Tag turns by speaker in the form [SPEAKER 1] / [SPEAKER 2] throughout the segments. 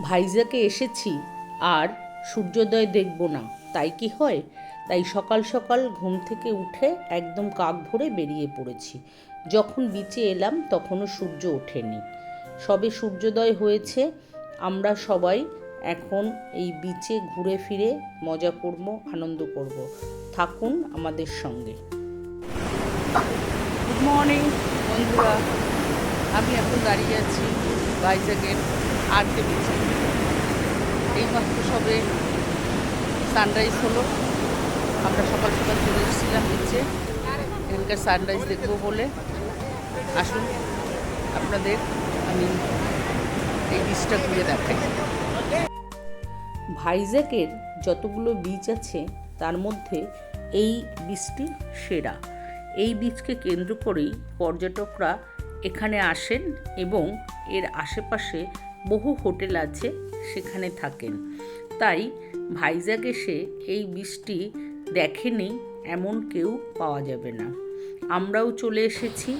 [SPEAKER 1] ভাইজ্যাগে এসেছি আর সূর্যোদয় দেখব না, তাই কি হয়? তাই সকাল সকাল ঘুম থেকে উঠে একদম কাক ভরে বেরিয়ে পড়েছি। যখন বিচে এলাম তখনও সূর্য ওঠেনি, সবে সূর্যোদয় হয়েছে। আমরা সবাই এখন এই বিচে ঘুরে ফিরে মজা করব, আনন্দ করব। থাকুন আমাদের সঙ্গে। গুড মর্নিং বন্ধুরা, আমি এখন দাঁড়িয়ে আছি ভাইজ্যাগের আর্কে বিচে। এইমাত্র সবে সানরাইজ হলো। আমরা সকাল সকাল চলে এসেছিলাম বিচে এখানকার সানরাইজ দেখবো বলে। আসুন আপনাদের আমি এই বিচটা ঘুরে দেখাই। ভাইজ্যাগের যতগুলো বিচ আছে তার মধ্যে এই বিচটি সেরা। এই বিচকে কেন্দ্র করেই পর্যটকরা এখানে আসেন এবং এর আশেপাশে বহু হোটেল আছে, সেখানে থাকেন। তাই ভাইজ্যাগ এসে এই বিচটি দেখেনি এমন কেউ পাওয়া যাবে না। আমরাও চলে এসেছি।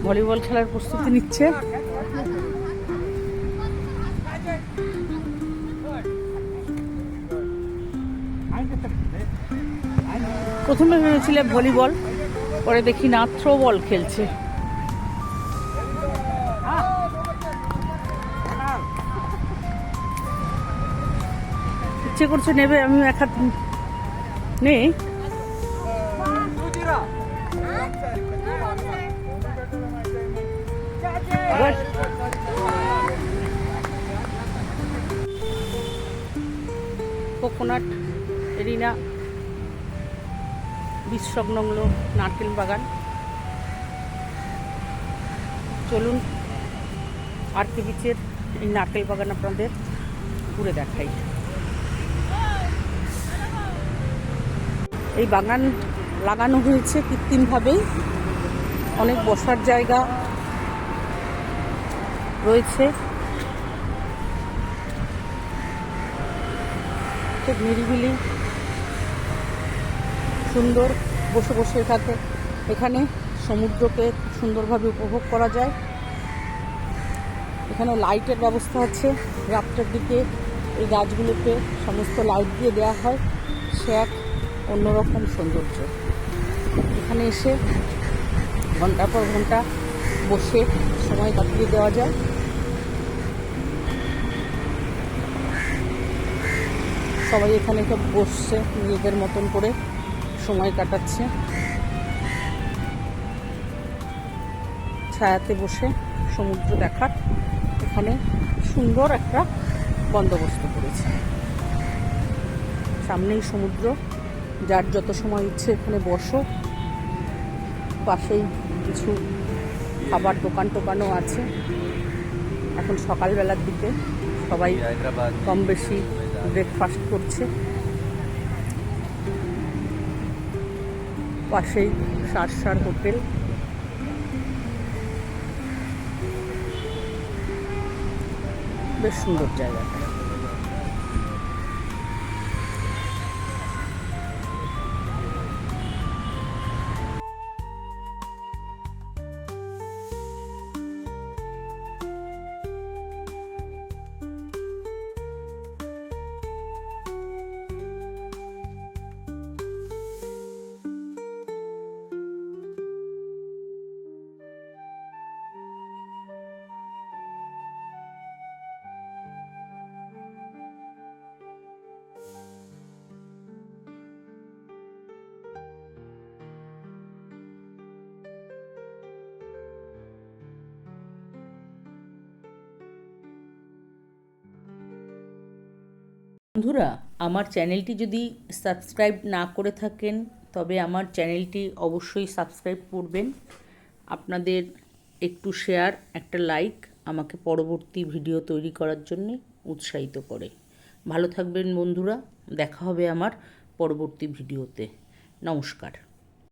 [SPEAKER 1] ভলিবল খেলার প্রস্তুতি নিচ্ছে। প্রথমে ভেবেছিলে ভলিবল, পরে দেখি না থ্রো বল খেলছে। ইচ্ছে করছে নেবে, আমি এক হাত নেই। কোকোনাট এরিনা বিচ সংলগ্ন নারকেল বাগান। চলুন আরকে বিচের এই নারকেল বাগান আপনাদের ঘুরে দেখাই। এই বাগান লাগানো হয়েছে কৃত্রিমভাবেই। অনেক বসার জায়গা রয়েছে, খুব নিরিবিলি সুন্দর। বসে বসে এখানে সমুদ্রকে খুব সুন্দরভাবে উপভোগ করা যায়। এখানে লাইটের ব্যবস্থা আছে। রাত্রের দিকে এই গাছগুলোকে সমস্ত লাইট দিয়ে দেওয়া হয়, সে এক অন্যরকম সৌন্দর্য। এখানে এসে ঘন্টার পর ঘন্টা বসে সময় কাটিয়ে দেওয়া যায়। সবাই এখানে সব বসছে, নিজেদের মতন করে সময় কাটাচ্ছে, ছায়াতে বসে সমুদ্র দেখার এখানে সুন্দর একটা বন্দোবস্ত করেছে। সামনেই সমুদ্র, যার যত সময় ইচ্ছে এখানে বসো। পাশেই কিছু খাবার দোকান টোকানও আছে। এখন সকালবেলার দিকে সবাই কম বেশি ব্রেকফাস্ট করছে। পাশেই সার হোটেল। বেশ সুন্দর জায়গাটা। বন্ধুরা, আমার চ্যানেলটি যদি সাবস্ক্রাইব না করে থাকেন তবে আমার চ্যানেলটি অবশ্যই সাবস্ক্রাইব করবেন। আপনাদের একটু শেয়ার, একটা লাইক আমাকে পরবর্তী ভিডিও তৈরি করার জন্যে উৎসাহিত করে। ভালো থাকবেন বন্ধুরা, দেখা হবে আমার পরবর্তী ভিডিওতে। নমস্কার।